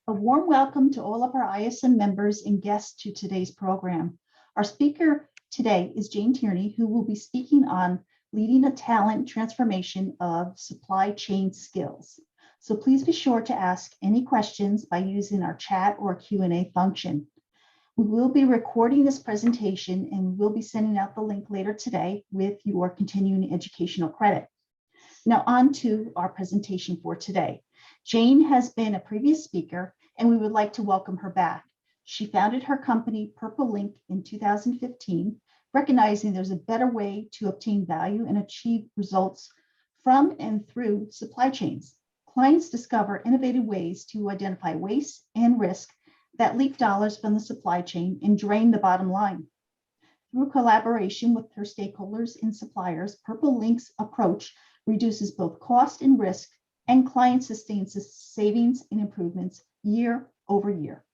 A warm welcome to all of our ISM members and guests to today's program. Our speaker today is Jane Tierney, who will be speaking on leading a talent transformation of supply chain skills. So please be sure to ask any questions by using our chat or Q&A function. We will be recording this presentation and we will be sending out the link later today with your continuing educational credit. Now on to our presentation for today. Jane has been a previous speaker and we would like to welcome her back. She founded her company Purple Link in 2015, recognizing there's a better way to obtain value and achieve results from and through supply chains. Clients discover innovative ways to identify waste and risk that leak dollars from the supply chain and drain the bottom line. Through collaboration with her stakeholders and suppliers, Purple Link's approach reduces both cost and risk, and client sustains savings and improvements year over year.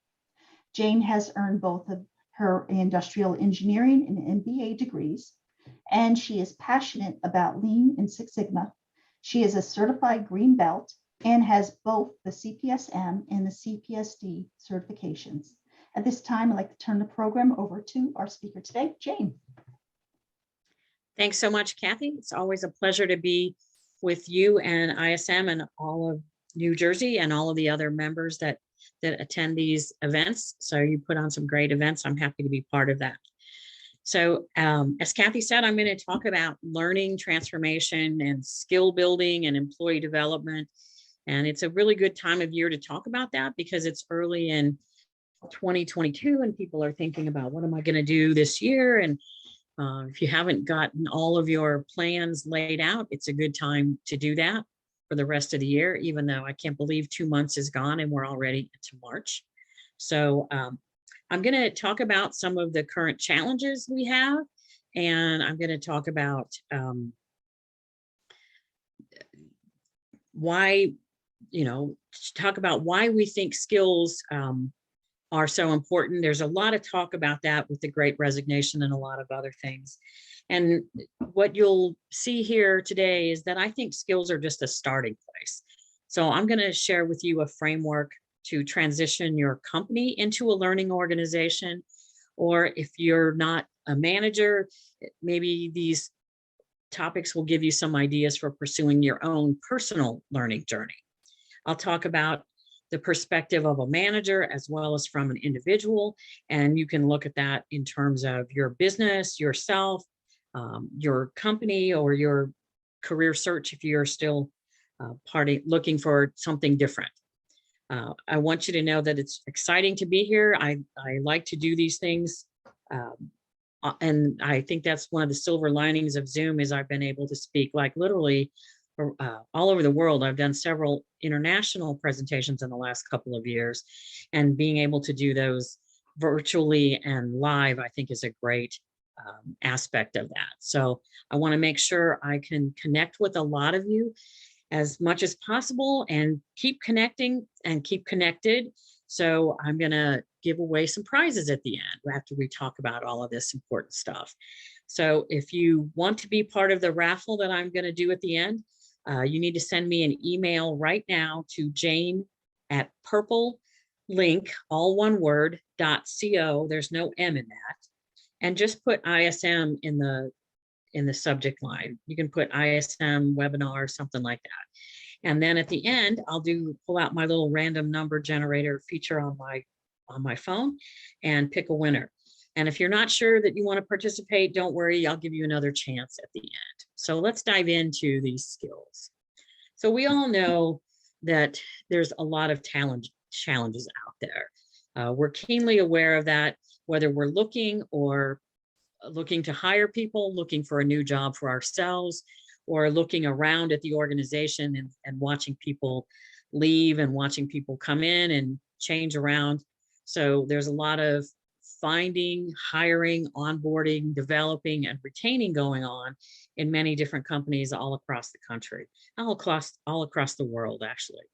Jane has earned both of her industrial engineering and MBA degrees, and she is passionate about Lean and Six Sigma. She is a certified green belt and has both the CPSM and the CPSD certifications. At this time, I'd like to turn the program over to our speaker today, Jane. Thanks so much, Kathy. It's always a pleasure to be with you and ISM and all of New Jersey and all of the other members that attend these events. So you put on some great events. I'm happy to be part of that. So as Kathy said, I'm going to talk about learning transformation and skill building and employee development. And it's a really good time of year to talk about that because it's early in 2022 and people are thinking about what am I going to do this year? And if you haven't gotten all of your plans laid out, it's a good time to do that for the rest of the year, even though I can't believe 2 months is gone and we're already into March. So I'm going to talk about some of the current challenges we have, and I'm going to talk about why we think skills are so important. There's a lot of talk about that with the Great Resignation and a lot of other things. And what you'll see here today is that I think skills are just a starting place. So I'm going to share with you a framework to transition your company into a learning organization, or if you're not a manager, maybe these topics will give you some ideas for pursuing your own personal learning journey. I'll talk about the perspective of a manager as well as from an individual, and you can look at that in terms of your business, yourself, your company, or your career search if you're still looking for something different. I want you to know that it's exciting to be here. I like to do these things. And I think that's one of the silver linings of Zoom is I've been able to speak like literally all over the world. I've done several international presentations in the last couple of years, and being able to do those virtually and live, I think is a great aspect of that. So I want to make sure I can connect with a lot of you as much as possible and keep connecting and keep connected. So I'm going to give away some prizes at the end after we talk about all of this important stuff. So if you want to be part of the raffle that I'm going to do at the end, you need to send me an email right now to jane@purplelink, all one word, .co. There's no M in that. And just put ISM in the subject line. You can put ISM webinar or something like that. And then at the end, I'll pull out my little random number generator feature on my phone and pick a winner. And if you're not sure that you want to participate, don't worry, I'll give you another chance at the end. So let's dive into these skills. So we all know that there's a lot of challenges out there. We're keenly aware of that, whether we're looking to hire people, looking for a new job for ourselves, or looking around at the organization and watching people leave and watching people come in and change around. So there's a lot of finding, hiring, onboarding, developing, and retaining going on in many different companies all across the country, all across the world, actually.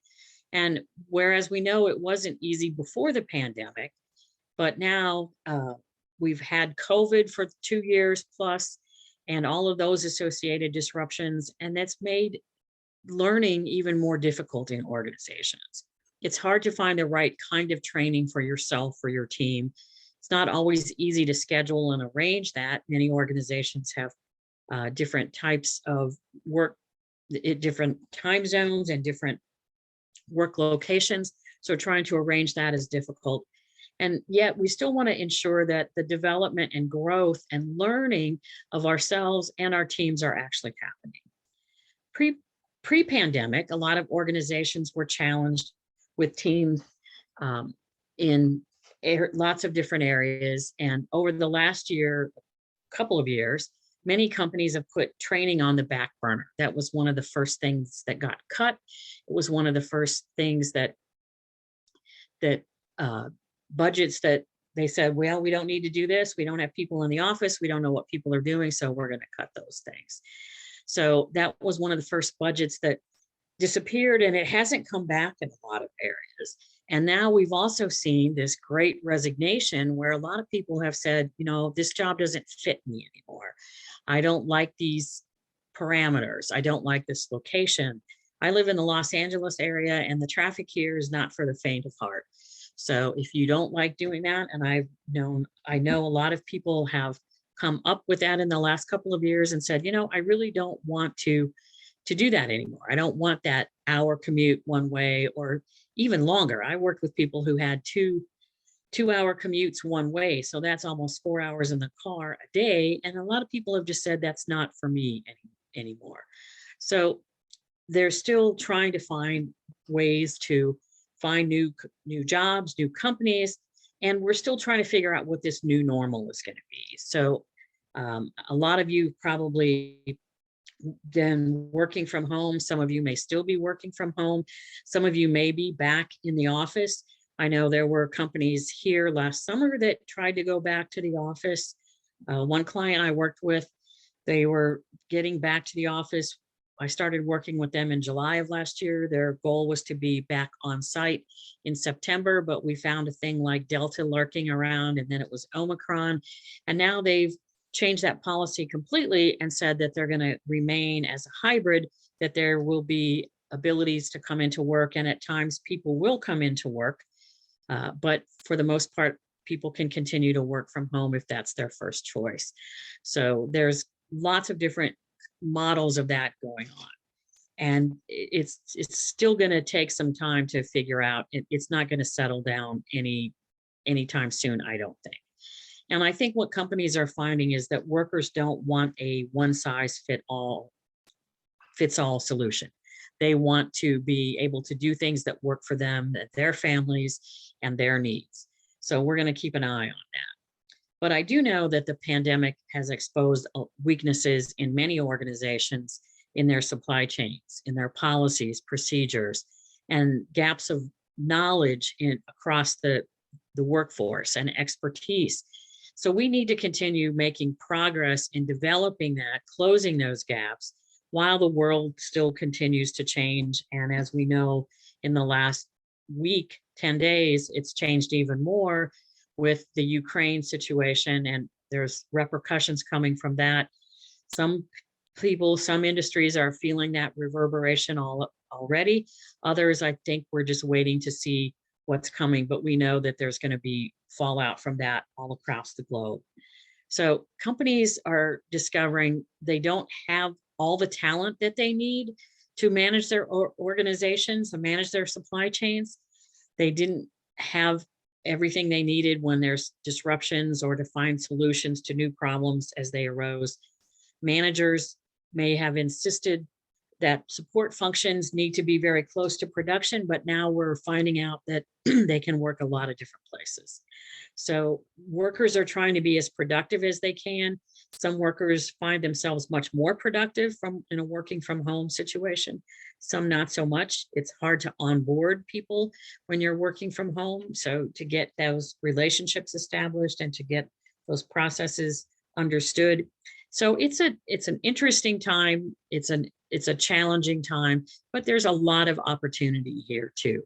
And whereas we know it wasn't easy before the pandemic, but now we've had COVID for 2 years plus, and all of those associated disruptions, and that's made learning even more difficult in organizations. it's hard to find the right kind of training for yourself, for your team. It's not always easy to schedule and arrange that. Many organizations have different types of work, different time zones and different work locations. So trying to arrange that is difficult. And yet we still want to ensure that the development and growth and learning of ourselves and our teams are actually happening. Pre-pandemic, a lot of organizations were challenged with teams in lots of different areas. And over the last couple of years, many companies have put training on the back burner. That was one of the first things that got cut. It was one of the first things that budgets that they said, well, we don't need to do this. We don't have people in the office. We don't know what people are doing. So we're going to cut those things. So that was one of the first budgets that disappeared, and it hasn't come back in a lot of areas. And now we've also seen this great resignation where a lot of people have said, you know, this job doesn't fit me anymore. I don't like these parameters. I don't like this location. I live in the Los Angeles area, and the traffic here is not for the faint of heart. So if you don't like doing that, and I know a lot of people have come up with that in the last couple of years and said, you know, I really don't want to do that anymore. I don't want that hour commute one way or even longer. I worked with people who had two-hour commutes one way. So that's almost 4 hours in the car a day. And a lot of people have just said, that's not for me anymore. So they're still trying to find ways to find new jobs, new companies, and we're still trying to figure out what this new normal is going to be. So a lot of you probably been working from home. Some of you may still be working from home. Some of you may be back in the office. I know there were companies here last summer that tried to go back to the office. One client I worked with, they were getting back to the office. I started working with them in July of last year. Their goal was to be back on site in September, but we found a thing like Delta lurking around, and then it was Omicron. And now they've changed that policy completely and said that they're going to remain as a hybrid, that there will be abilities to come into work. And at times people will come into work, but for the most part, people can continue to work from home if that's their first choice. So there's lots of different models of that going on. And it's still going to take some time to figure out. It's not going to settle down anytime soon, I don't think. And I think what companies are finding is that workers don't want a one size fits all solution. They want to be able to do things that work for them, their families, and their needs. So we're going to keep an eye on that. But I do know that the pandemic has exposed weaknesses in many organizations in their supply chains, in their policies, procedures, and gaps of knowledge across the workforce and expertise. So we need to continue making progress in developing that, closing those gaps while the world still continues to change. And as we know, in the last week, 10 days, it's changed even more with the Ukraine situation, and there's repercussions coming from that. Some people, some industries are feeling that reverberation already. Others, I think we're just waiting to see what's coming, but we know that there's going to be fallout from that all across the globe. So companies are discovering they don't have all the talent that they need to manage their organizations and manage their supply chains. They didn't have everything they needed when there's disruptions or to find solutions to new problems as they arose. Managers may have insisted that support functions need to be very close to production, but now we're finding out that they can work a lot of different places. So workers are trying to be as productive as they can. Some workers find themselves much more productive in a working from home situation. Some not so much. It's hard to onboard people when you're working from home. So to get those relationships established and to get those processes understood. So it's an interesting time. It's a challenging time, but there's a lot of opportunity here too.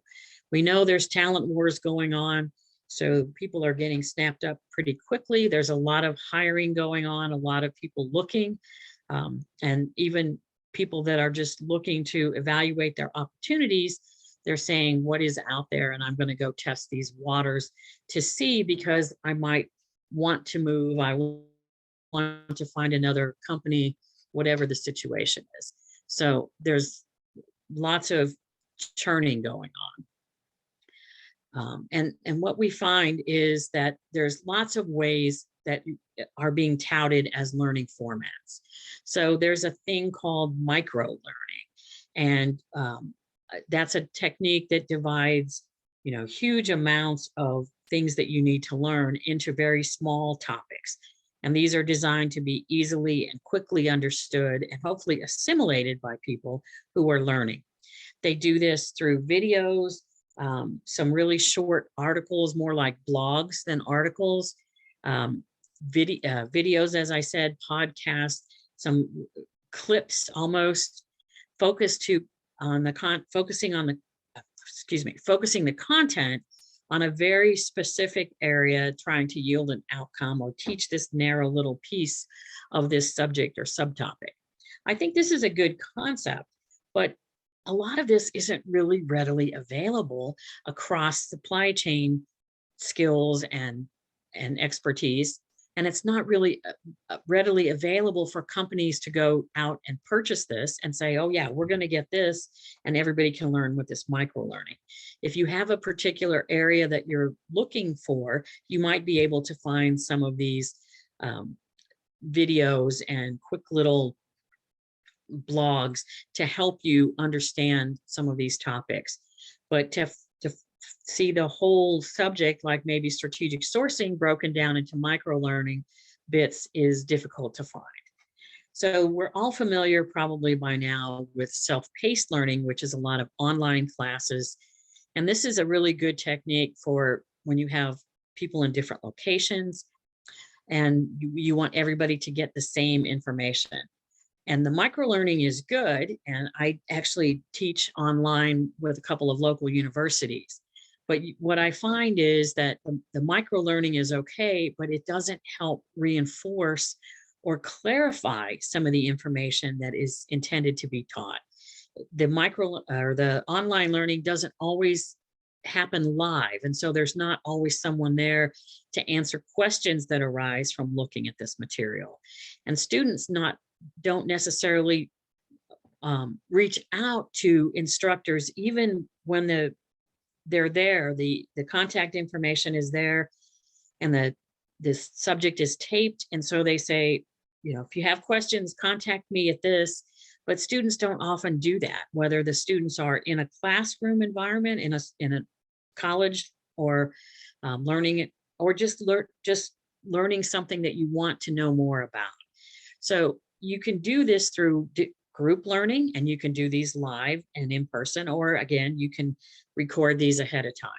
We know there's talent wars going on, so people are getting snapped up pretty quickly. There's a lot of hiring going on, a lot of people looking, and even people that are just looking to evaluate their opportunities. They're saying what is out there, and I'm going to go test these waters to see, because I might want to move. I want to find another company, whatever the situation is. So there's lots of churning going on. And what we find is that there's lots of ways that are being touted as learning formats. So there's a thing called micro learning, and that's a technique that divides, huge amounts of things that you need to learn into very small topics. And these are designed to be easily and quickly understood and hopefully assimilated by people who are learning. They do this through videos, some really short articles, more like blogs than articles, videos, as I said, podcasts, some clips almost focusing the content on a very specific area, trying to yield an outcome or teach this narrow little piece of this subject or subtopic. I think this is a good concept, but a lot of this isn't really readily available across supply chain skills and expertise. And it's not really readily available for companies to go out and purchase this and say, oh yeah, we're going to get this, and everybody can learn with this micro learning. If you have a particular area that you're looking for, you might be able to find some of these videos and quick little blogs to help you understand some of these topics. But to see the whole subject, like maybe strategic sourcing broken down into micro learning bits, is difficult to find. So we're all familiar probably by now with self-paced learning, which is a lot of online classes. And this is a really good technique for when you have people in different locations and you want everybody to get the same information. And the micro learning is good. And I actually teach online with a couple of local universities. But what I find is that the micro learning is okay, but it doesn't help reinforce or clarify some of the information that is intended to be taught. The online learning doesn't always happen live. And so there's not always someone there to answer questions that arise from looking at this material. And students don't necessarily reach out to instructors even when they're there. The contact information is there, and this subject is taped. And so they say, if you have questions, contact me at this. But students don't often do that, whether the students are in a classroom environment, in a college, or learning it, or just learning something that you want to know more about. So you can do this through group learning, and you can do these live and in person, or again, you can record these ahead of time.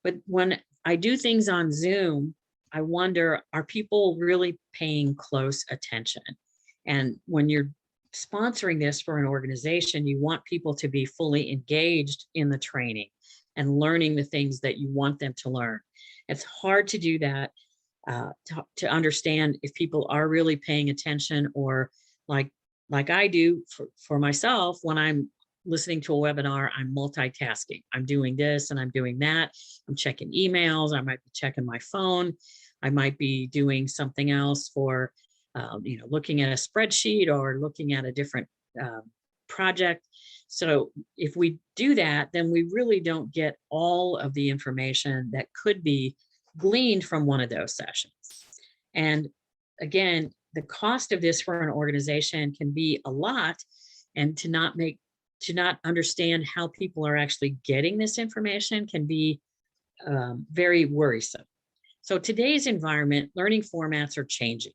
But when I do things on Zoom, I wonder, are people really paying close attention? And when you're sponsoring this for an organization, you want people to be fully engaged in the training and learning the things that you want them to learn. It's hard to do that, to understand if people are really paying attention, or like I do for myself, when I'm listening to a webinar, I'm multitasking. I'm doing this and I'm doing that. I'm checking emails. I might be checking my phone. I might be doing something else for, looking at a spreadsheet or looking at a different project. So if we do that, then we really don't get all of the information that could be gleaned from one of those sessions. And again, the cost of this for an organization can be a lot, and to not understand how people are actually getting this information can be very worrisome. So today's environment, learning formats are changing,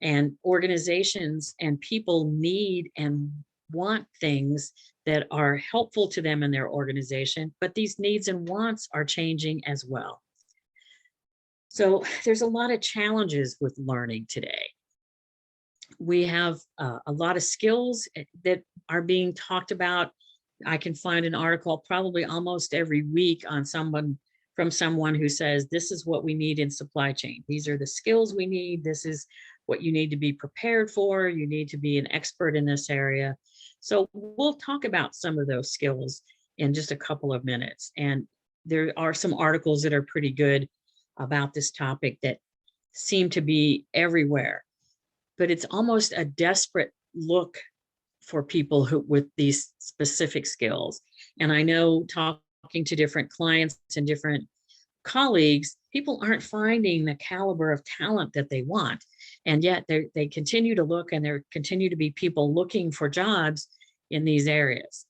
and organizations and people need and want things that are helpful to them in their organization, but these needs and wants are changing as well. So there's a lot of challenges with learning today. We have a lot of skills that are being talked about. I can find an article probably almost every week on someone who says, this is what we need in supply chain. These are the skills we need. This is what you need to be prepared for. You need to be an expert in this area. So we'll talk about some of those skills in just a couple of minutes. And there are some articles that are pretty good about this topic that seem to be everywhere, but it's almost a desperate look for people who with these specific skills. And I know talking to different clients and different colleagues, people aren't finding the caliber of talent that they want. And yet they continue to look, and there continue to be people looking for jobs in these areas.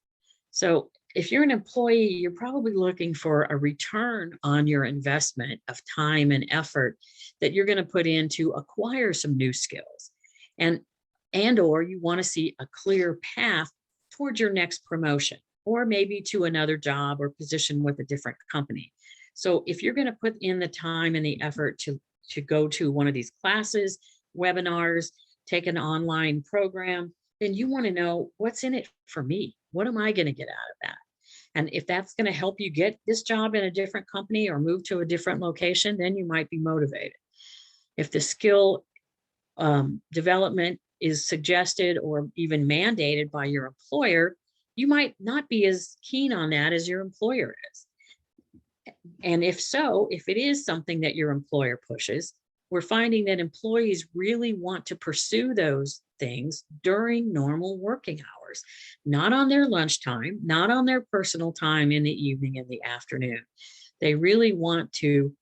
So if you're an employee, you're probably looking for a return on your investment of time and effort that you're going to put in to acquire some new skills. And or you want to see a clear path towards your next promotion, or maybe to another job or position with a different company. So if you're going to put in the time and the effort to go to one of these classes, webinars, take an online program, then you want to know, what's in it for me? What am I going to get out of that? And if that's going to help you get this job in a different company or move to a different location, then you might be motivated. If the skill development is suggested or even mandated by your employer, you might not be as keen on that as your employer is. And if so, if it is something that your employer pushes, we're finding that employees really want to pursue those things during normal working hours, not on their lunchtime, not on their personal time in the evening and the afternoon. They really want to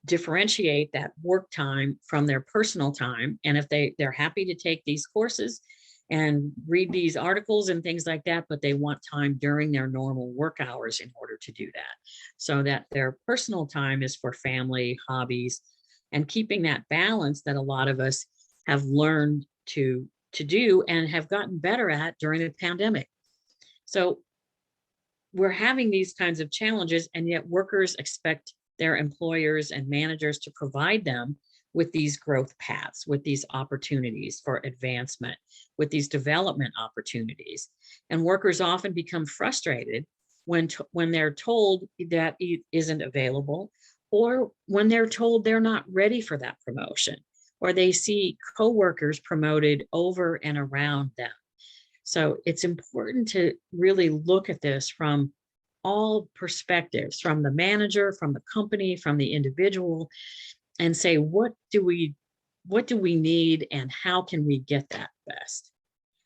differentiate that work time from their personal time. And if they're happy to take these courses and read these articles and things like that, but they want time during their normal work hours in order to do that, so that their personal time is for family, hobbies, and keeping that balance that a lot of us have learned to do and have gotten better at during the pandemic. So we're having these kinds of challenges, and yet workers expect their employers and managers to provide them with these growth paths, with these opportunities for advancement, with these development opportunities. And workers often become frustrated when they're told that it isn't available, or when they're told they're not ready for that promotion, or they see coworkers promoted over and around them. So it's important to really look at this from all perspectives, from the manager, from the company, from the individual, and say, what do we need and how can we get that best?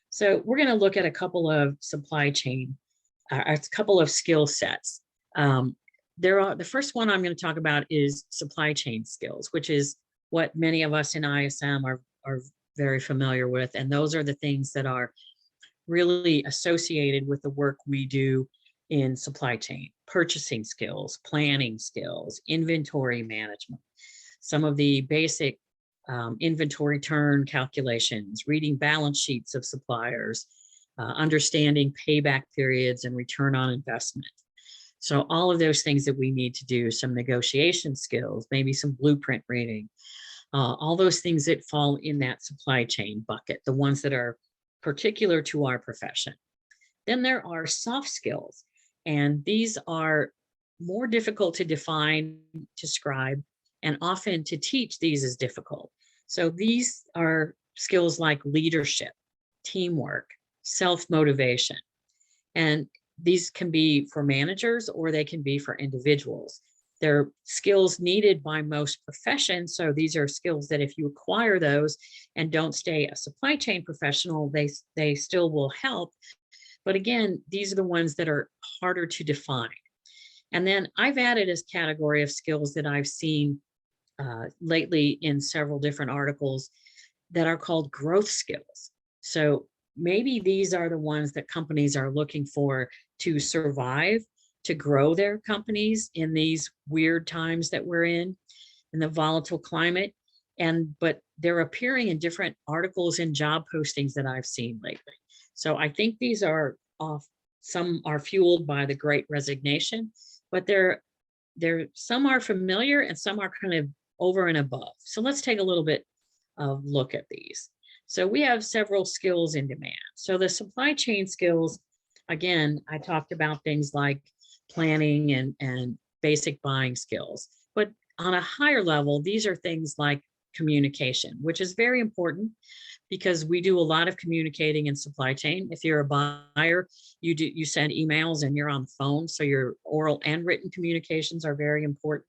So we're going to look at a couple of supply chain, a couple of skill sets. The first one I'm going to talk about is supply chain skills, which is what many of us in ISM are very familiar with. And those are the things that are really associated with the work we do in supply chain: purchasing skills, planning skills, inventory management, some of the basic inventory turn calculations, reading balance sheets of suppliers, understanding payback periods and return on investment. So all of those things that we need to do, some negotiation skills, maybe some blueprint reading, all those things that fall in that supply chain bucket, the ones that are particular to our profession. Then there are soft skills, and these are more difficult to define, describe, and often to teach these is difficult. So these are skills like leadership, teamwork, self-motivation. And these can be for managers or they can be for individuals. They're skills needed by most professions. So these are skills that if you acquire those and don't stay a supply chain professional, they still will help. But again, these are the ones that are harder to define. And then I've added a category of skills that I've seen lately in several different articles that are called growth skills. So maybe these are the ones that companies are looking for to survive, to grow their companies in these weird times that we're in the volatile climate. But they're appearing in different articles and job postings that I've seen lately. So I think these are some are fueled by the Great Resignation, but some are familiar and some are kind of over and above. So let's take a little bit of look at these. So we have several skills in demand. So the supply chain skills, again, I talked about things like planning and basic buying skills, but on a higher level, these are things like communication, which is very important, because we do a lot of communicating in supply chain. If you're a buyer, you send emails and you're on the phone. So your oral and written communications are very important.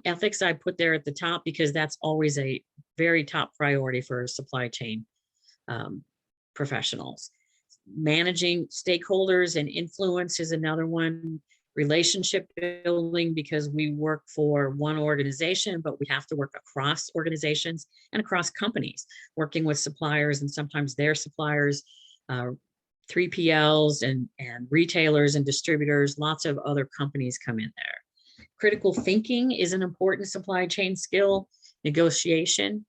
Ethics I put there at the top because that's always a very top priority for supply chain professionals. Managing stakeholders and influence is another one. Relationship building, because we work for one organization, but we have to work across organizations and across companies, working with suppliers and sometimes their suppliers, 3PLs and retailers and distributors. Lots of other companies come in there. Critical thinking is an important supply chain skill. Negotiation,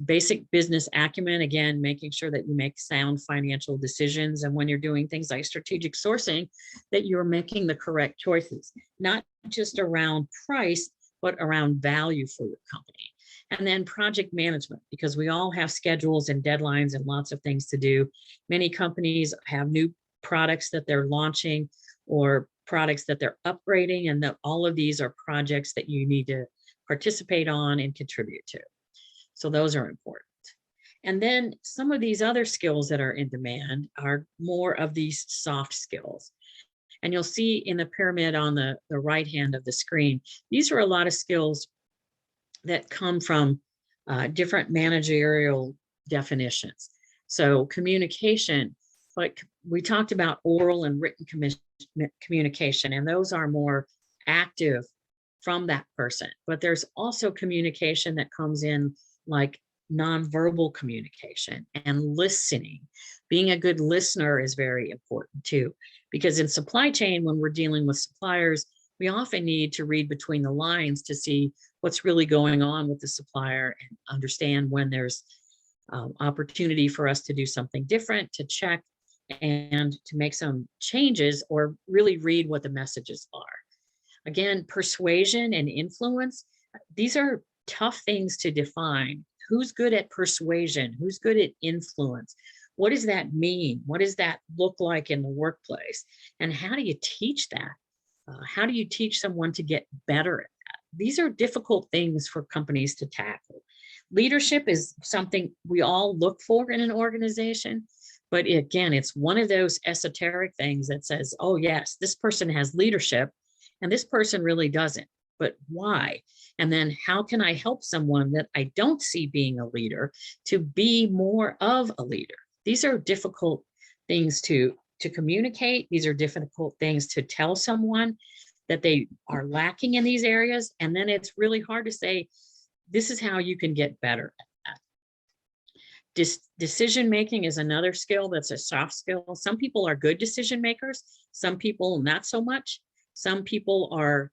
basic business acumen, again, making sure that you make sound financial decisions. And when you're doing things like strategic sourcing, that you're making the correct choices, not just around price, but around value for your company. And then project management, because we all have schedules and deadlines and lots of things to do. Many companies have new products that they're launching or products that they're upgrading, and that all of these are projects that you need to participate on and contribute to. So those are important. And then some of these other skills that are in demand are more of these soft skills. And you'll see in the pyramid on the right hand of the screen, these are a lot of skills that come from different managerial definitions. So communication, like we talked about oral and written communication, and those are more active from that person. But there's also communication that comes in like nonverbal communication and listening. Being a good listener is very important too, because in supply chain, when we're dealing with suppliers, we often need to read between the lines to see what's really going on with the supplier and understand when there's opportunity for us to do something different, to check and to make some changes, or really read what the messages are. Again, persuasion and influence, these are tough things to define. Who's good at persuasion? Who's good at influence? What does that mean? What does that look like in the workplace? And how do you teach that? How do you teach someone to get better at that? These are difficult things for companies to tackle. Leadership is something we all look for in an organization, but again, it's one of those esoteric things that says, oh yes, this person has leadership and this person really doesn't, but why? And then how can I help someone that I don't see being a leader to be more of a leader? These are difficult things to communicate. These are difficult things to tell someone that they are lacking in these areas. And then it's really hard to say, this is how you can get better at that. Decision making is another skill that's a soft skill. Some people are good decision makers. Some people not so much. Some people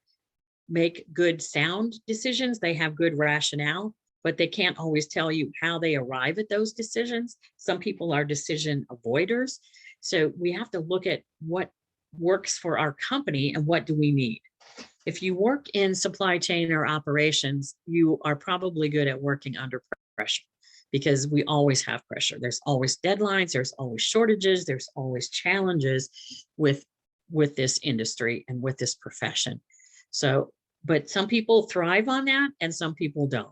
make good sound decisions. They have good rationale, but they can't always tell you how they arrive at those decisions. Some people are decision avoiders. So we have to look at what works for our company and what do we need. If you work in supply chain or operations, you are probably good at working under pressure, because we always have pressure. There's always deadlines, there's always shortages, there's always challenges with this industry and with this profession. So, but some people thrive on that and some people don't.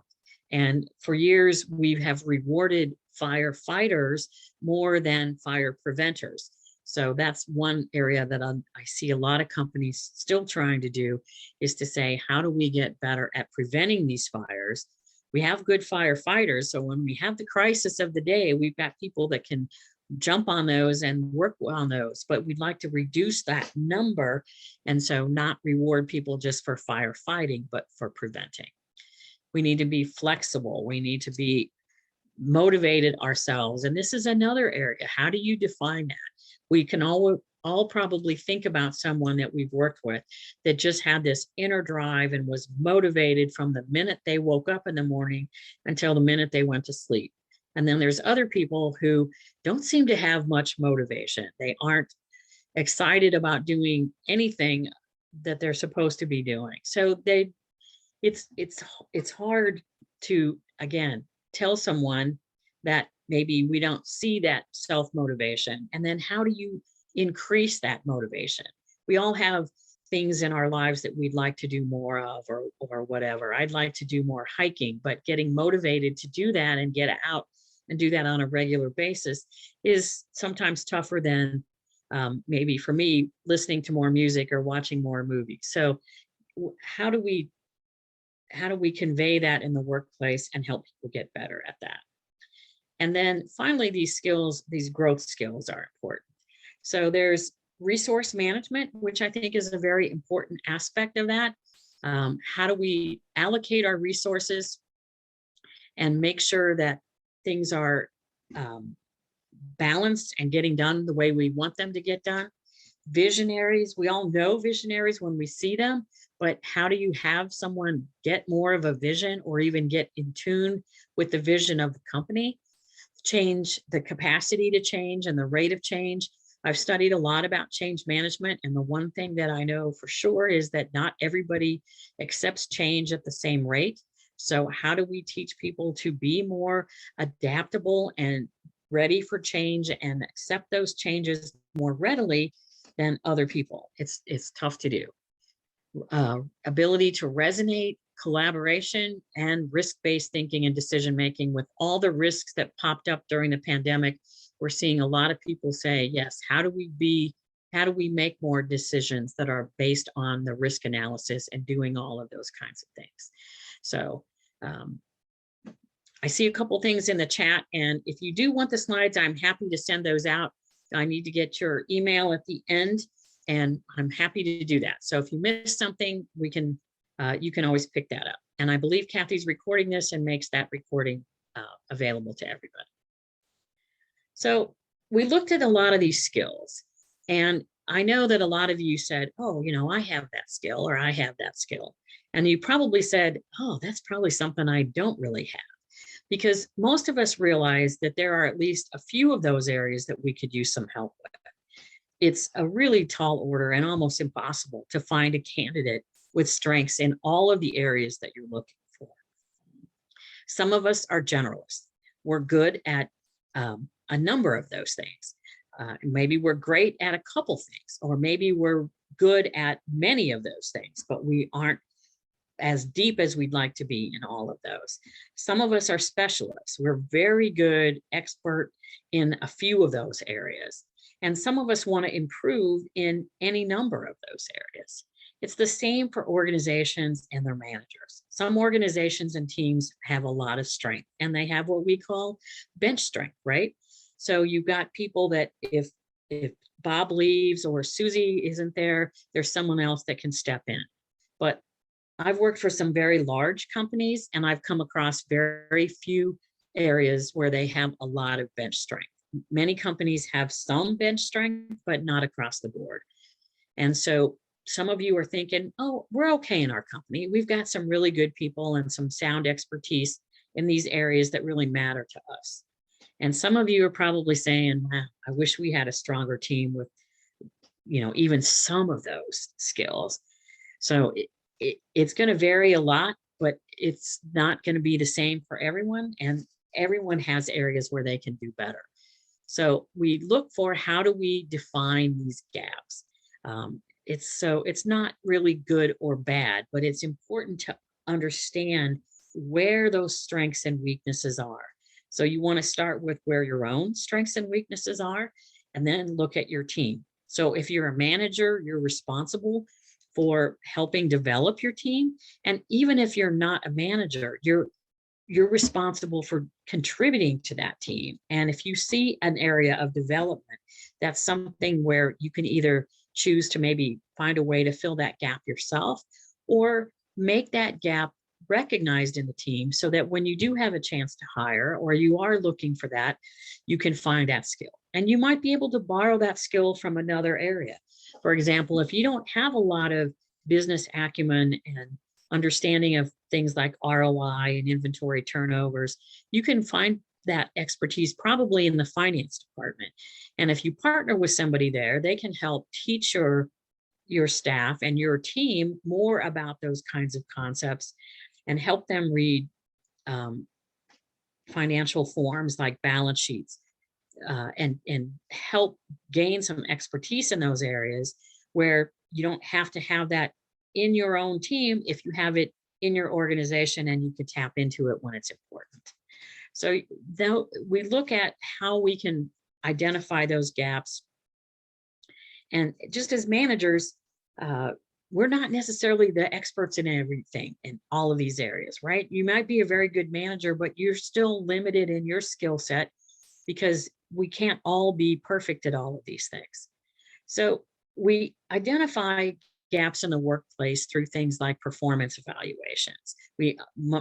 And for years, we have rewarded firefighters more than fire preventers. So that's one area that I see a lot of companies still trying to do, is to say, how do we get better at preventing these fires? We have good firefighters. So when we have the crisis of the day, we've got people that can jump on those and work on those, but we'd like to reduce that number. And so not reward people just for firefighting, but for preventing. We need to be flexible. We need to be motivated ourselves. And this is another area. How do you define that? We can all probably think about someone that we've worked with that just had this inner drive and was motivated from the minute they woke up in the morning until the minute they went to sleep. And then there's other people who don't seem to have much motivation. They aren't excited about doing anything that they're supposed to be doing. So it's hard to, again, tell someone that maybe we don't see that self-motivation. And then how do you increase that motivation? We all have things in our lives that we'd like to do more of, or whatever. I'd like to do more hiking, but getting motivated to do that and get out and do that on a regular basis is sometimes tougher than maybe for me, listening to more music or watching more movies. So how do we convey that in the workplace and help people get better at that? And then finally, these skills, these growth skills are important. So there's resource management, which I think is a very important aspect of that. How do we allocate our resources and make sure that things are balanced and getting done the way we want them to get done? Visionaries, we all know visionaries when we see them, but how do you have someone get more of a vision or even get in tune with the vision of the company? Change, the capacity to change and the rate of change. I've studied a lot about change management, and the one thing that I know for sure is that not everybody accepts change at the same rate. So how do we teach people to be more adaptable and ready for change and accept those changes more readily than other people? It's tough to do. Ability to resonate, collaboration, and risk-based thinking and decision-making. With all the risks that popped up during the pandemic, we're seeing a lot of people say, yes, how do we make more decisions that are based on the risk analysis and doing all of those kinds of things? So I see a couple things in the chat, and if you do want the slides, I'm happy to send those out. I need to get your email at the end, and I'm happy to do that. So if you missed something, you can always pick that up. And I believe Kathy's recording this and makes that recording available to everybody. So we looked at a lot of these skills, and I know that a lot of you said, oh, I have that skill, or I have that skill. And you probably said, oh, that's probably something I don't really have. Because most of us realize that there are at least a few of those areas that we could use some help with. It's a really tall order and almost impossible to find a candidate with strengths in all of the areas that you're looking for. Some of us are generalists. We're good at a number of those things. Maybe we're great at a couple things, or maybe we're good at many of those things, but we aren't as deep as we'd like to be in all of those. Some of us are specialists. We're very good, expert in a few of those areas. And some of us want to improve in any number of those areas. It's the same for organizations and their managers. Some organizations and teams have a lot of strength, and they have what we call bench strength, right? So you've got people that if Bob leaves or Susie isn't there, there's someone else that can step in. But I've worked for some very large companies, and I've come across very few areas where they have a lot of bench strength. Many companies have some bench strength, but not across the board. And so some of you are thinking, oh, we're okay in our company. We've got some really good people and some sound expertise in these areas that really matter to us. And some of you are probably saying, wow, I wish we had a stronger team with, even some of those skills. So it's going to vary a lot, but it's not going to be the same for everyone. And everyone has areas where they can do better. So we look for, how do we define these gaps? It's not really good or bad, but it's important to understand where those strengths and weaknesses are. So you want to start with where your own strengths and weaknesses are, and then look at your team. So if you're a manager, you're responsible for helping develop your team. And even if you're not a manager, you're responsible for contributing to that team. And if you see an area of development, that's something where you can either choose to maybe find a way to fill that gap yourself, or make that gap recognized in the team so that when you do have a chance to hire, or you are looking for that, you can find that skill. And you might be able to borrow that skill from another area. For example, if you don't have a lot of business acumen and understanding of things like ROI and inventory turnovers, you can find that expertise probably in the finance department. And if you partner with somebody there, they can help teach your staff and your team more about those kinds of concepts and help them read financial forms like balance sheets, and help gain some expertise in those areas where you don't have to have that in your own team if you have it in your organization and you can tap into it when it's important. So though we look at how we can identify those gaps. And just as managers, we're not necessarily the experts in everything in all of these areas, right? You might be a very good manager, but you're still limited in your skill set because we can't all be perfect at all of these things. So we identify gaps in the workplace through things like performance evaluations.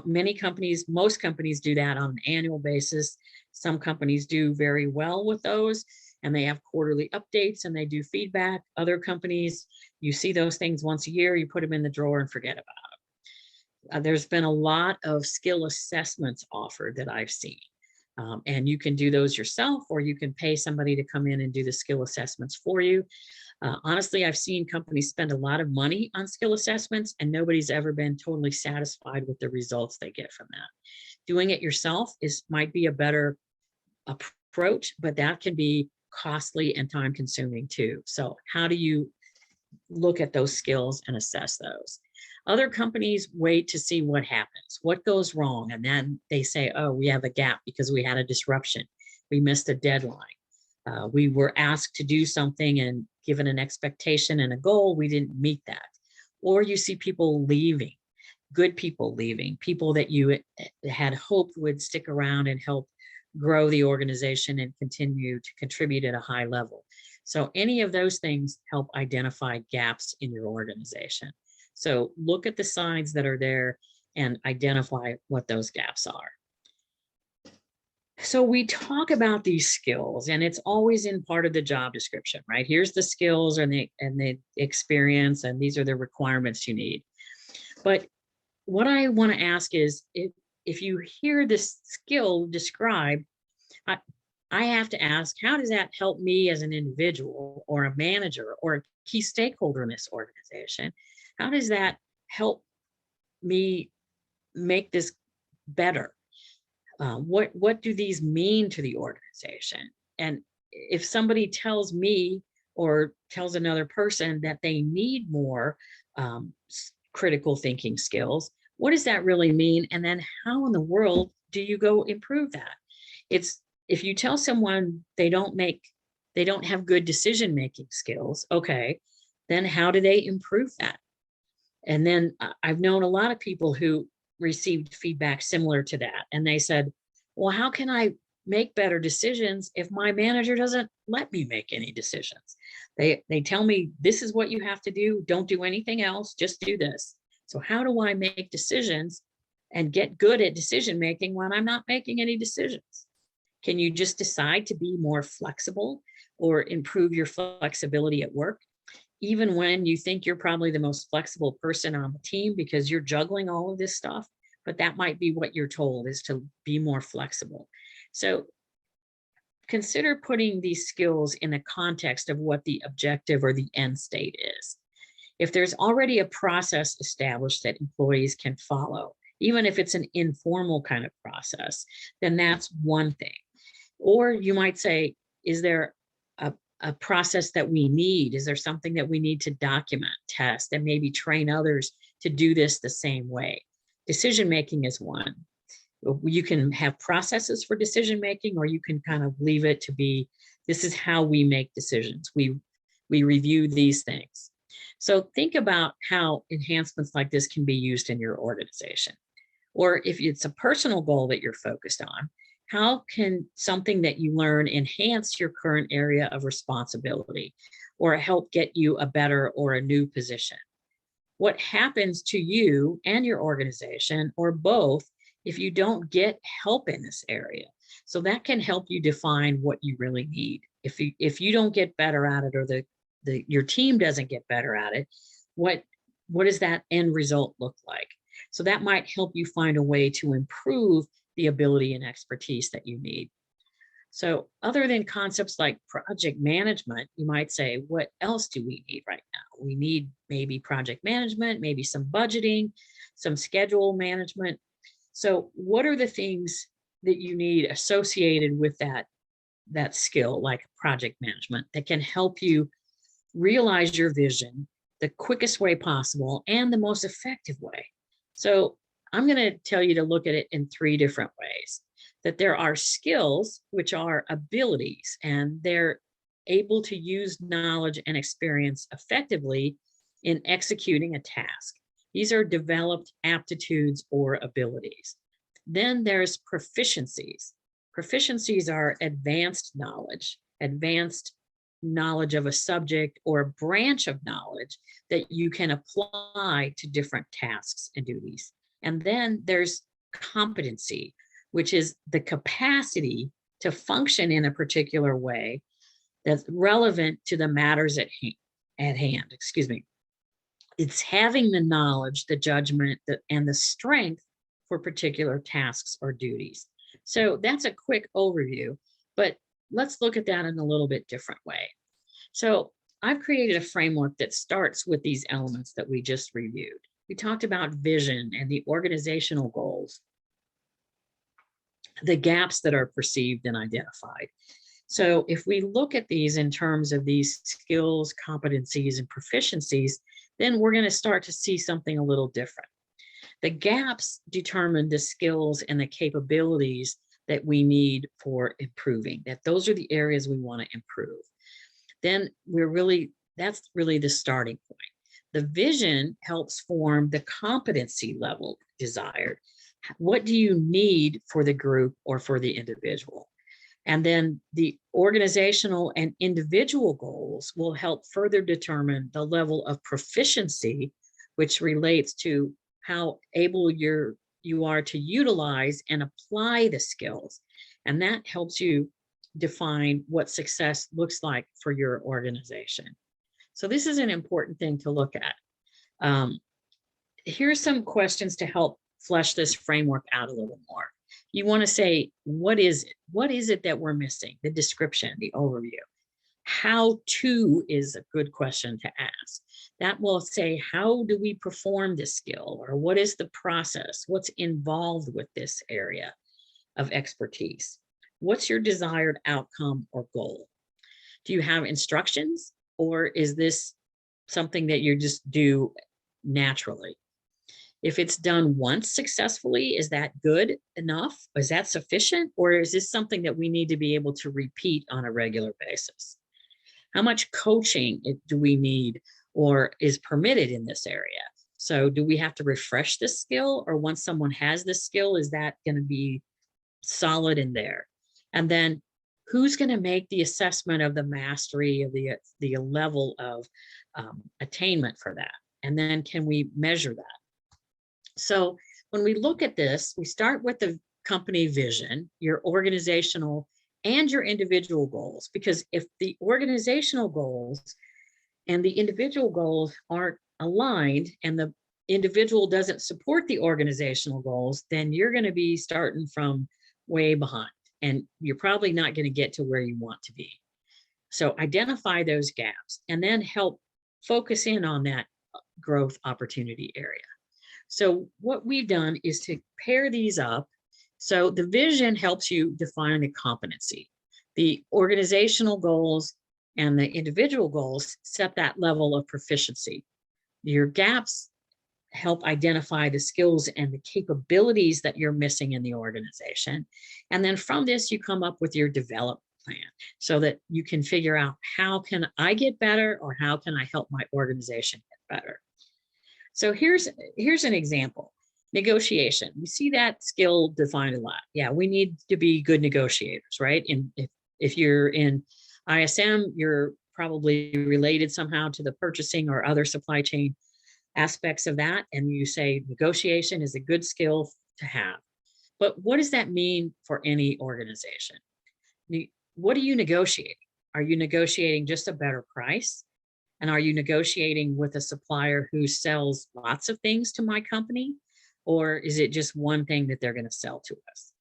Many companies, most companies do that on an annual basis. Some companies do very well with those, and they have quarterly updates and they do feedback. Other companies, you see those things once a year, you put them in the drawer and forget about them. There's been a lot of skill assessments offered that I've seen. And you can do those yourself, or you can pay somebody to come in and do the skill assessments for you. Honestly, I've seen companies spend a lot of money on skill assessments and nobody's ever been totally satisfied with the results they get from that. Doing it yourself might be a better approach, but that can be costly and time consuming too. So how do you look at those skills and assess those? Other companies wait to see what happens, what goes wrong. And then they say, oh, we have a gap because we had a disruption. We missed a deadline. We were asked to do something and given an expectation and a goal, we didn't meet that. Or you see people leaving, good people leaving, people that you had hoped would stick around and help grow the organization and continue to contribute at a high level. So any of those things help identify gaps in your organization. So look at the signs that are there and identify what those gaps are. So we talk about these skills, and it's always in part of the job description, right? Here's the skills and the experience, and these are the requirements you need. But what I want to ask is, if you hear this skill described, I have to ask, how does that help me as an individual or a manager or a key stakeholder in this organization? How does that help me make this better? What do these mean to the organization? And if somebody tells me or tells another person that they need more critical thinking skills, what does that really mean? And then how in the world do you go improve that? If you tell someone they don't have good decision-making skills, okay, then how do they improve that? And then I've known a lot of people who received feedback similar to that. And they said, well, how can I make better decisions if my manager doesn't let me make any decisions? They tell me, this is what you have to do. Don't do anything else. Just do this. So how do I make decisions and get good at decision-making when I'm not making any decisions? Can you just decide to be more flexible or improve your flexibility at work, even when you think you're probably the most flexible person on the team because you're juggling all of this stuff? But that might be what you're told, is to be more flexible. So consider putting these skills in the context of what the objective or the end state is. If there's already a process established that employees can follow, even if it's an informal kind of process, then that's one thing. Or you might say, is there a process that we need? Is there something that we need to document, test, and maybe train others to do this the same way? Decision-making is one. You can have processes for decision-making, or you can kind of leave it to be, this is how we make decisions. We review these things. So think about how enhancements like this can be used in your organization. Or if it's a personal goal that you're focused on, how can something that you learn enhance your current area of responsibility or help get you a better or a new position? What happens to you and your organization, or both, if you don't get help in this area? So that can help you define what you really need. If you don't get better at it, or your team doesn't get better at it, what does that end result look like? So that might help you find a way to improve the ability and expertise that you need. So other than concepts like project management, you might say, what else do we need right now? We need maybe project management, maybe some budgeting, some schedule management. So what are the things that you need associated with that skill, like project management, that can help you realize your vision the quickest way possible and the most effective way? So I'm going to tell you to look at it in 3 different ways. that there are skills, which are abilities, and they're able to use knowledge and experience effectively in executing a task. These are developed aptitudes or abilities. Then there's proficiencies. Proficiencies are advanced knowledge of a subject or a branch of knowledge that you can apply to different tasks and duties. And then there's competency, which is the capacity to function in a particular way that's relevant to the matters at hand. Excuse me. It's having the knowledge, the judgment, and the strength for particular tasks or duties. So that's a quick overview, but let's look at that in a little bit different way. So I've created a framework that starts with these elements that we just reviewed. We talked about vision and the organizational goals, the gaps that are perceived and identified. So if we look at these in terms of these skills, competencies, and proficiencies, then we're going to start to see something a little different. The gaps determine the skills and the capabilities that we need for improving, that those are the areas we want to improve. Then that's really the starting point. The vision helps form the competency level desired. What do you need for the group or for the individual? And then the organizational and individual goals will help further determine the level of proficiency, which relates to how able you are to utilize and apply the skills. And that helps you define what success looks like for your organization. So this is an important thing to look at. Here's some questions to help flesh this framework out a little more. You want to say, what is it? What is it that we're missing? The description, the overview. How to is a good question to ask. That will say, how do we perform this skill? Or what is the process? What's involved with this area of expertise? What's your desired outcome or goal? Do you have instructions, or is this something that you just do naturally? If it's done once successfully, is that good enough? Is that sufficient? Or is this something that we need to be able to repeat on a regular basis? How much coaching do we need or is permitted in this area? So do we have to refresh this skill, or once someone has this skill, is that going to be solid in there? And then who's going to make the assessment of the mastery of the level of attainment for that? And then can we measure that? So when we look at this, we start with the company vision, your organizational and your individual goals, because if the organizational goals and the individual goals aren't aligned and the individual doesn't support the organizational goals, then you're going to be starting from way behind and you're probably not going to get to where you want to be. So identify those gaps and then help focus in on that growth opportunity area. So what we've done is to pair these up. So the vision helps you define the competency. The organizational goals and the individual goals set that level of proficiency. Your gaps help identify the skills and the capabilities that you're missing in the organization. And then from this, you come up with your development plan so that you can figure out, how can I get better, or how can I help my organization get better? So here's an example. Negotiation. We see that skill defined a lot. Yeah, we need to be good negotiators, right? And if you're in ISM, you're probably related somehow to the purchasing or other supply chain aspects of that. And you say negotiation is a good skill to have. But what does that mean for any organization? What are you negotiating? Are you negotiating just a better price? And are you negotiating with a supplier who sells lots of things to my company? Or is it just one thing that they're going to sell to us?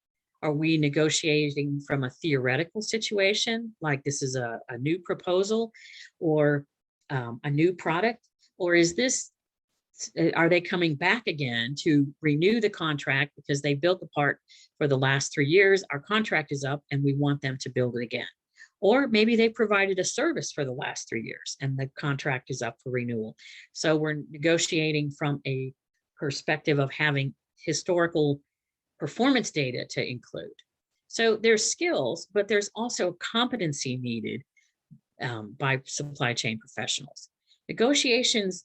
Are we negotiating from a theoretical situation, like this is a new proposal or a new product? Or are they coming back again to renew the contract because they built the part for the last 3 years? Our contract is up and we want them to build it again. Or maybe they provided a service for the last 3 years and the contract is up for renewal. So we're negotiating from a perspective of having historical performance data to include. So there's skills, but there's also competency needed by supply chain professionals. Negotiations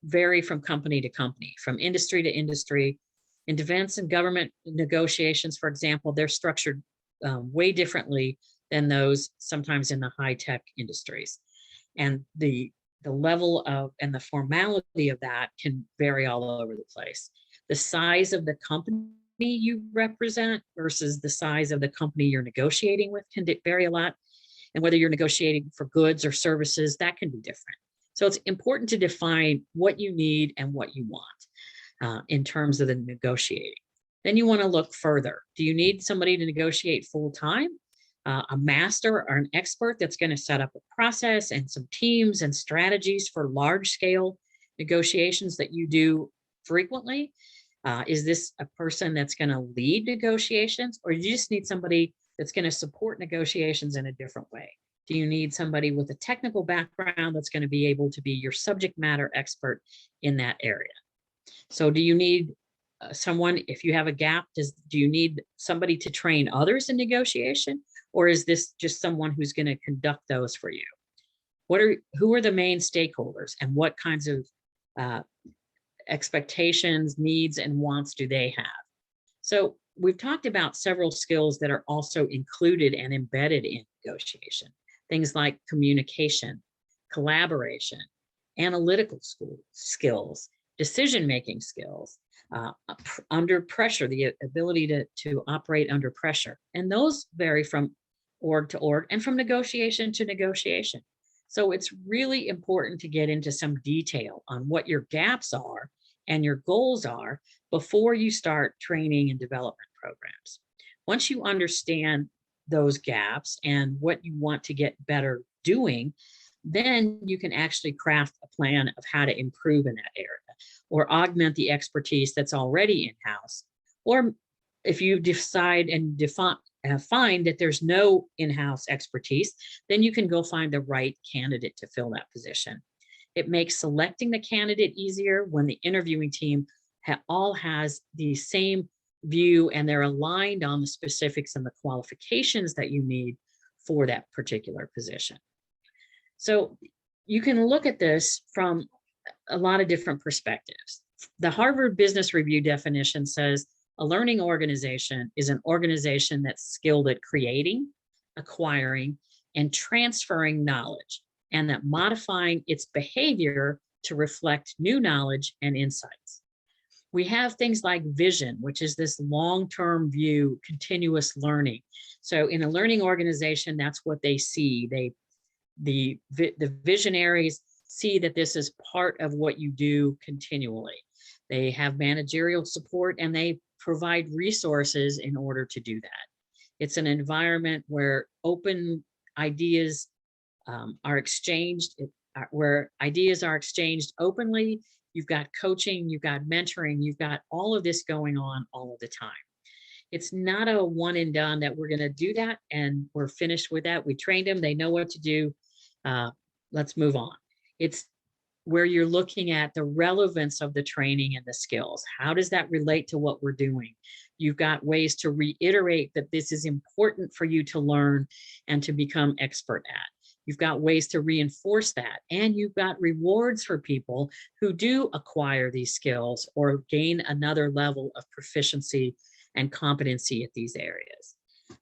vary from company to company, from industry to industry. In defense and government negotiations, for example, they're structured way differently than those sometimes in the high-tech industries. And the level of and the formality of that can vary all over the place. The size of the company you represent versus the size of the company you're negotiating with can vary a lot. And whether you're negotiating for goods or services, that can be different. So it's important to define what you need and what you want in terms of the negotiating. Then you want to look further. Do you need somebody to negotiate full time? A master or an expert that's going to set up a process and some teams and strategies for large scale negotiations that you do frequently? Is this a person that's going to lead negotiations, or you just need somebody that's going to support negotiations in a different way? Do you need somebody with a technical background that's going to be able to be your subject matter expert in that area? So do you need someone, if you have a gap, do you need somebody to train others in negotiation? Or is this just someone who's going to conduct those for you? Who are the main stakeholders, and what kinds of expectations, needs, and wants do they have? So we've talked about several skills that are also included and embedded in negotiation. Things like communication, collaboration, analytical skills, decision-making skills, under pressure, the ability to operate under pressure. And those vary from org to org and from negotiation to negotiation. So it's really important to get into some detail on what your gaps are and your goals are before you start training and development programs. Once you understand those gaps and what you want to get better doing, then you can actually craft a plan of how to improve in that area or augment the expertise that's already in-house. Or if you decide and find that there's no in-house expertise, then you can go find the right candidate to fill that position. It makes selecting the candidate easier when the interviewing team all has the same view and they're aligned on the specifics and the qualifications that you need for that particular position. So you can look at this from a lot of different perspectives. The Harvard Business Review definition says a learning organization is an organization that's skilled at creating, acquiring, and transferring knowledge, and that modifying its behavior to reflect new knowledge and insights. We have things like vision, which is this long-term view, continuous learning. So in a learning organization, that's what they see. The visionaries see that this is part of what you do continually. They have managerial support and they provide resources in order to do that. It's an environment where open ideas are exchanged, where ideas are exchanged openly. You've got coaching, you've got mentoring, you've got all of this going on all of the time. It's not a one and done that we're going to do that and we're finished with that. We trained them, they know what to do. Let's move on. It's where you're looking at the relevance of the training and the skills. How does that relate to what we're doing? You've got ways to reiterate that this is important for you to learn and to become expert at. You've got ways to reinforce that, and you've got rewards for people who do acquire these skills or gain another level of proficiency and competency at these areas.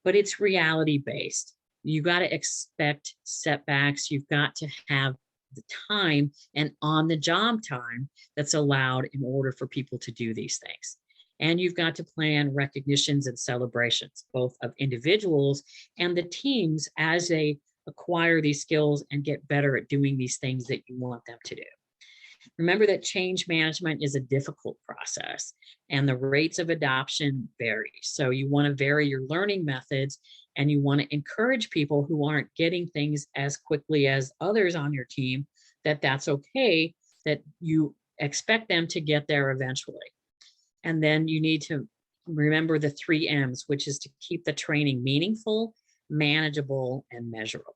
But it's reality-based. You've got to expect setbacks. You've got to have the time and on-the-job time that's allowed in order for people to do these things. And you've got to plan recognitions and celebrations, both of individuals and the teams as they acquire these skills and get better at doing these things that you want them to do. Remember that change management is a difficult process and the rates of adoption vary. So you want to vary your learning methods and you want to encourage people who aren't getting things as quickly as others on your team, that's okay, that you expect them to get there eventually. And then you need to remember the 3 M's, which is to keep the training meaningful, manageable, and measurable.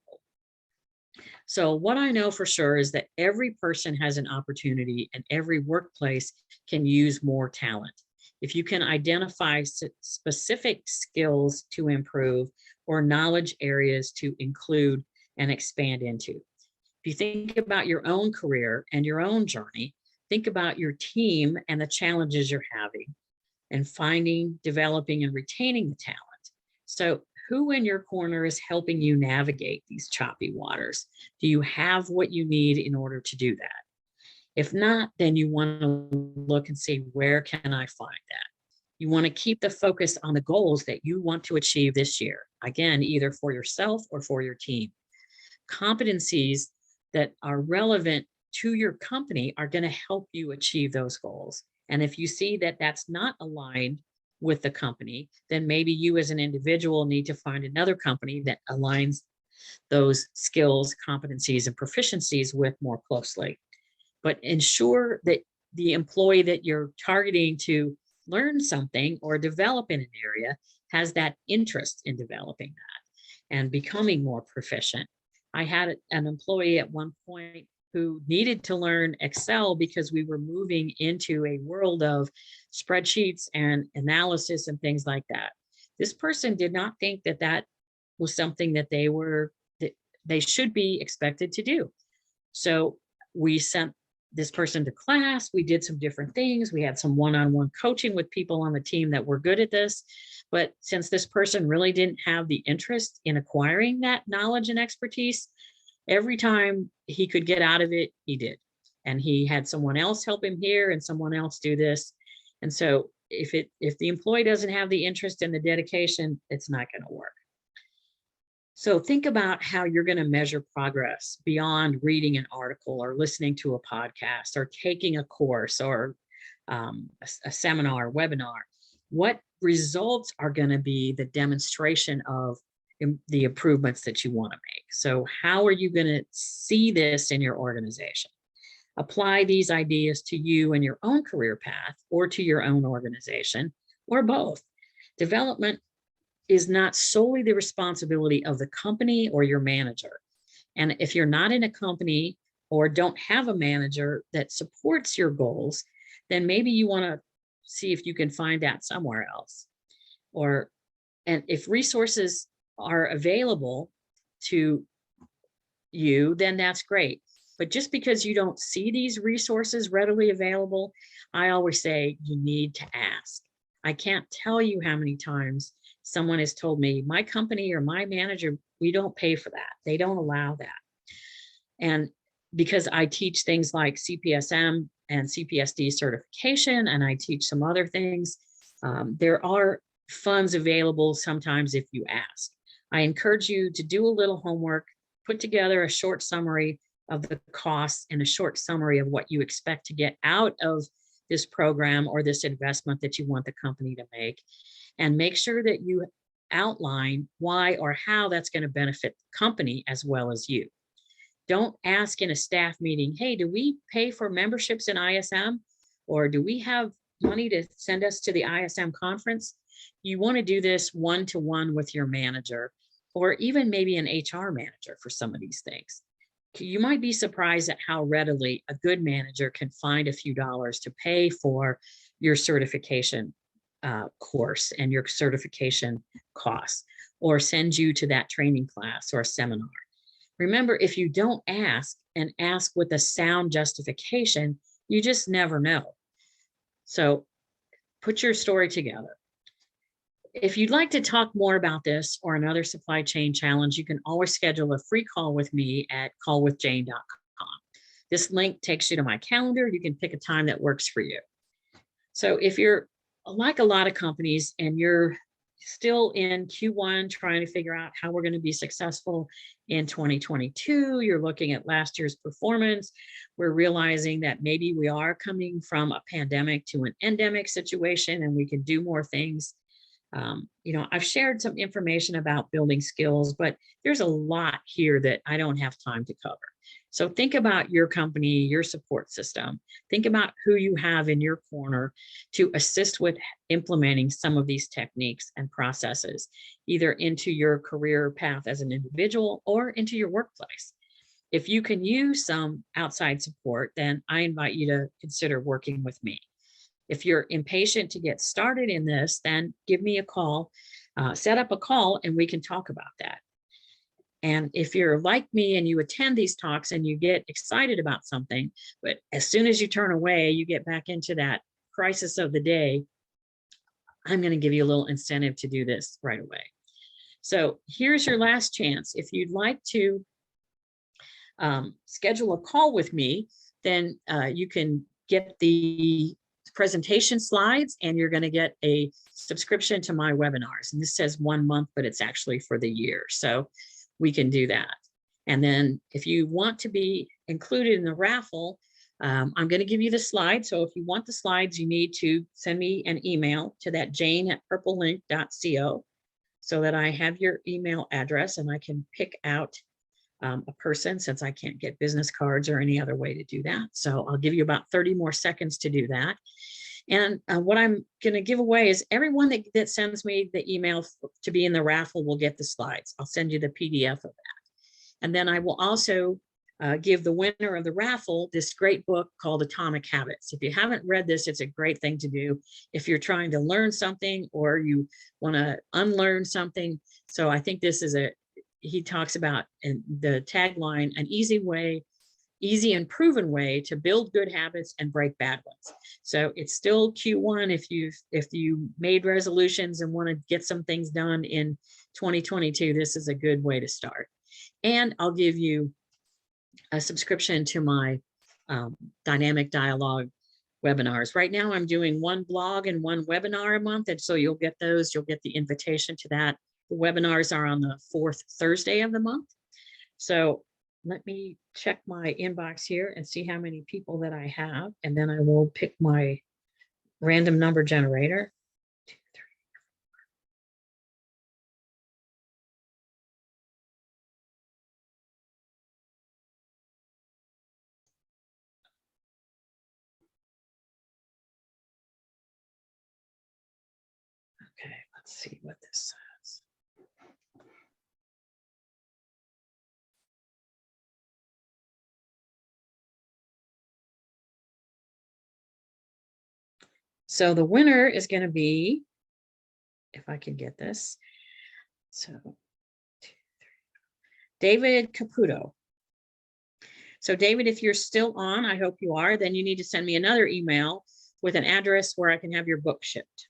So what I know for sure is that every person has an opportunity and every workplace can use more talent. If you can identify specific skills to improve or knowledge areas to include and expand into. If you think about your own career and your own journey, think about your team and the challenges you're having and finding, developing, and retaining the talent. So who in your corner is helping you navigate these choppy waters? Do you have what you need in order to do that? If not, then you want to look and see, where can I find that? You want to keep the focus on the goals that you want to achieve this year. Again, either for yourself or for your team. Competencies that are relevant to your company are going to help you achieve those goals. And if you see that that's not aligned with the company, then maybe you as an individual need to find another company that aligns those skills, competencies, and proficiencies with more closely. But ensure that the employee that you're targeting to learn something or develop in an area has that interest in developing that and becoming more proficient. I had an employee at one point who needed to learn Excel because we were moving into a world of spreadsheets and analysis and things like that. This person did not think that that was something that they should be expected to do. So we sent this person to class. We did some different things. We had some one-on-one coaching with people on the team that were good at this. But since this person really didn't have the interest in acquiring that knowledge and expertise, every time he could get out of it, he did. And he had someone else help him here and someone else do this. And so if the employee doesn't have the interest and the dedication, it's not going to work. So think about how you're going to measure progress beyond reading an article or listening to a podcast or taking a course or a seminar, webinar. What results are going to be the demonstration of the improvements that you want to make? So how are you going to see this in your organization? Apply these ideas to you and your own career path or to your own organization or both. Development is not solely the responsibility of the company or your manager. And if you're not in a company or don't have a manager that supports your goals, then maybe you want to see if you can find that somewhere else. And if resources are available to you, then that's great. But just because you don't see these resources readily available, I always say you need to ask. I can't tell you how many times someone has told me, my company or my manager, we don't pay for that. They don't allow that. And because I teach things like CPSM and CPSD certification, and I teach some other things, there are funds available sometimes if you ask. I encourage you to do a little homework, put together a short summary of the costs and a short summary of what you expect to get out of this program or this investment that you want the company to make. And make sure that you outline why or how that's going to benefit the company as well as you. Don't ask in a staff meeting, hey, do we pay for memberships in ISM? Or do we have money to send us to the ISM conference? You want to do this one-to-one with your manager, or even maybe an HR manager for some of these things. You might be surprised at how readily a good manager can find a few dollars to pay for your certification course and your certification costs, or send you to that training class or a seminar. Remember, if you don't ask and ask with a sound justification, you just never know. So put your story together. If you'd like to talk more about this or another supply chain challenge, you can always schedule a free call with me at callwithjane.com. This link takes you to my calendar. You can pick a time that works for you. So if you're like a lot of companies and you're still in Q1 trying to figure out how we're going to be successful in 2022, you're looking at last year's performance, we're realizing that maybe we are coming from a pandemic to an endemic situation and we can do more things. I've shared some information about building skills, but there's a lot here that I don't have time to cover. So think about your company, your support system. Think about who you have in your corner to assist with implementing some of these techniques and processes, either into your career path as an individual or into your workplace. If you can use some outside support, then I invite you to consider working with me. If you're impatient to get started in this, then give me a call, set up a call, and we can talk about that. And if you're like me and you attend these talks and you get excited about something, but as soon as you turn away, you get back into that crisis of the day, I'm going to give you a little incentive to do this right away. So here's your last chance. If you'd like to schedule a call with me, then you can get the presentation slides, and you're going to get a subscription to my webinars. And this says 1 month, but it's actually for the year. So we can do that. And then if you want to be included in the raffle, I'm going to give you the slides. So if you want the slides, you need to send me an email to that jane@purplelink.co so that I have your email address and I can pick out a person, since I can't get business cards or any other way to do that. So I'll give you about 30 more seconds to do that. And what I'm going to give away is everyone that sends me the email to be in the raffle will get the slides. I'll send you the PDF of that. And then I will also give the winner of the raffle this great book called Atomic Habits. If you haven't read this, it's a great thing to do if you're trying to learn something or you want to unlearn something. So I think this is he talks about in the tagline, an easy and proven way to build good habits and break bad ones. So it's still Q1. If you made resolutions and want to get some things done in 2022, this is a good way to start. And I'll give you a subscription to my dynamic dialogue webinars. Right now I'm doing 1 blog and 1 webinar a month. And so you'll get those, you'll get the invitation to that. The webinars are on the 4th Thursday of the month. So let me check my inbox here and see how many people that I have. And then I will pick my random number generator. 2, 3, 4. Okay, let's see what this says. So the winner is going to be, if I can get this, so 2, 3, David Caputo. So David, if you're still on, I hope you are, then you need to send me another email with an address where I can have your book shipped.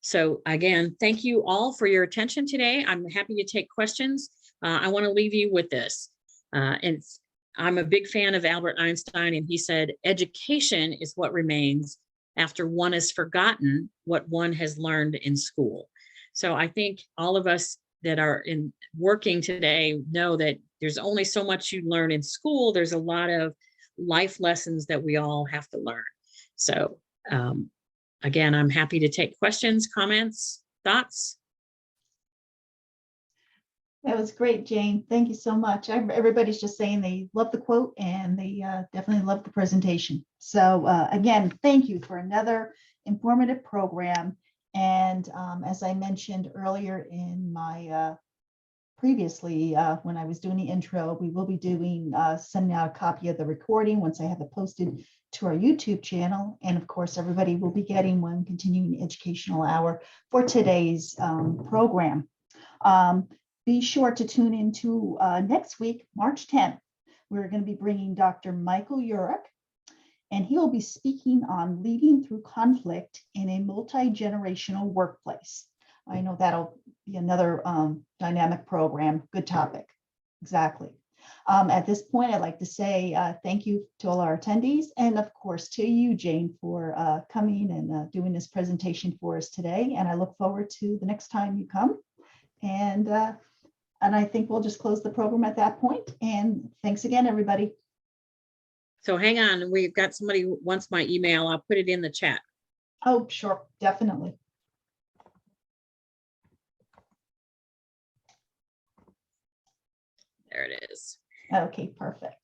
So again, thank you all for your attention today. I'm happy to take questions. I want to leave you with this. And I'm a big fan of Albert Einstein, and he said, education is what remains after one has forgotten what one has learned in school. So I think all of us that are working today know that there's only so much you learn in school. There's a lot of life lessons that we all have to learn. So again, I'm happy to take questions, comments, thoughts. That was great, Jane. Thank you so much. Everybody's just saying they love the quote and they definitely love the presentation. So again, thank you for another informative program. And as I mentioned earlier in my previously, when I was doing the intro, we will be doing sending out a copy of the recording once I have it posted to our YouTube channel. And of course, everybody will be getting one continuing educational hour for today's program. Be sure to tune into next week, March 10th. We're going to be bringing Dr. Michael Urich, and he will be speaking on leading through conflict in a multi-generational workplace. I know that'll be another dynamic program. Good topic. Exactly. At this point, I'd like to say thank you to all our attendees, and of course to you, Jane, for coming and doing this presentation for us today. And I look forward to the next time you come. And I think we'll just close the program at that point. And thanks again, everybody. So hang on, we've got somebody who wants my email. I'll put it in the chat. Oh, sure, definitely. There it is. Okay, perfect.